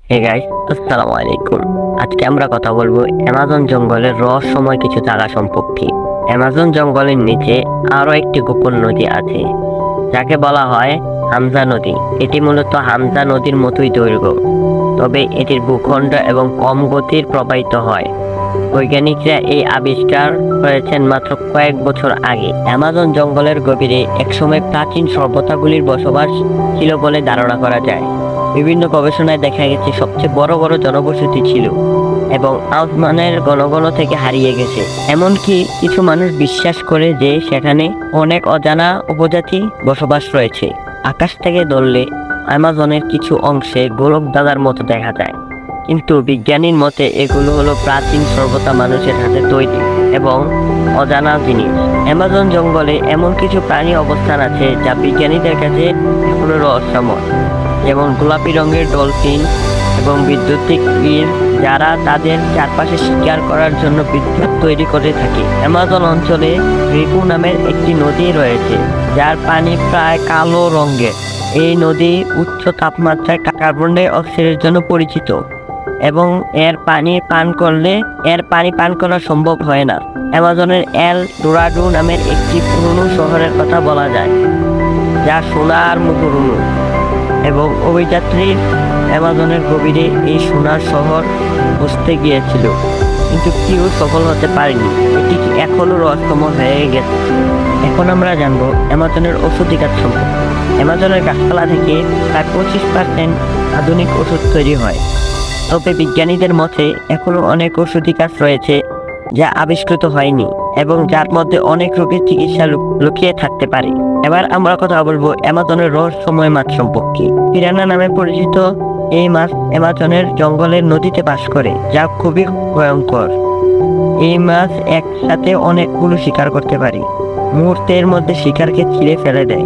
Hey guys, আসসালামু আলাইকুম। আজকে আমরা কথা বলবো অ্যামাজন জঙ্গলের রহস্যময় কিছু জায়গা সম্পর্কে। অ্যামাজন জঙ্গলের নিচে আরো একটি গোপন নদী আছে, যাকে বলা হয় হামজা নদী। এটি মূলত হামজা নদীর মতোই দৈর্ঘ্য, তবে এটির ভূখণ্ড এবং কম গতির প্রবাহিত হয়। বৈজ্ঞানিকরা এই আবিষ্কার করেছেন মাত্র কয়েক বছর আগে। অ্যামাজন জঙ্গলের গভীরে একসময় প্রাচীন সভ্যতাগুলির বসবাস ছিল বলে ধারণা করা যায়। বিভিন্ন গবেষণায় দেখা গেছে সবচেয়ে বড় বড় জনবসতি ছিল এবং আসমানের ঘন থেকে হারিয়ে গেছে। এমনকি কিছু মানুষ বিশ্বাস করে যে সেখানে অনেক অজানা উপজাতি বসবাস রয়েছে। আকাশ থেকে ধরলে অ্যামাজনের কিছু অংশে গোলক দাদার মতো দেখা যায়, কিন্তু বিজ্ঞানীর মতে এগুলো হলো প্রাচীন সভ্যতা মানুষের হাতে তৈরি এবং অজানা জিনিস। অ্যামাজন জঙ্গলে এমন কিছু প্রাণী অবস্থান আছে যা বিজ্ঞানীদের কাছে এখনো রহস্যময়, যেমন গোলাপি রঙের ডলফিন এবং বৈদ্যুতিক তীর, যারা তাদের চারপাশে শিকার করার জন্য বিদ্যুৎ তৈরি করে থাকে। অ্যামাজন অঞ্চলে রিপু নামের একটি নদী রয়েছে, যার পানি প্রায় কালো রঙের। এই নদী উচ্চ তাপমাত্রায় কার্বন ডাই অক্সাইডের জন্য পরিচিত এবং এর পানি পান করা সম্ভব হয় না। অ্যামাজনের এল ডোরাডো নামের একটি পুরনো শহরের কথা বলা যায়, যা সোনার মুখরুনু এবং অভিযাত্রী অ্যামাজনের গভীরে এই সোনার শহর বসতে গিয়েছিল, কিন্তু কেউ সফল হতে পারেনি। এটি এখনো রহস্যময় হয়ে গেছে। এখন আমরা জানবো অ্যামাজনের ঔষধি গাছ সম্পর্কে। অ্যামাজনের গাছপালা থেকে প্রায় 25% আধুনিক ওষুধ তৈরি হয়, তবে বিজ্ঞানীদের মতে এখনো অনেক ঔষধি গাছ রয়েছে যা আবিষ্কৃত হয়নি এবং যার মধ্যে অনেক রোগের চিকিৎসা লুকিয়ে থাকতে পারে। এবার আমরা কথা বলবো অ্যামাজনের রহস্যময় মাছ সম্পর্কে। পিরানা নামে পরিচিত এই মাছ অ্যামাজনের জঙ্গলের নদীতে বাস করে, যা খুবই ভয়ঙ্কর। এই মাছ একসাথে অনেকগুলো শিকার করতে পারে, মুহূর্তের মধ্যে শিকারকে ছিঁড়ে ফেলে দেয়।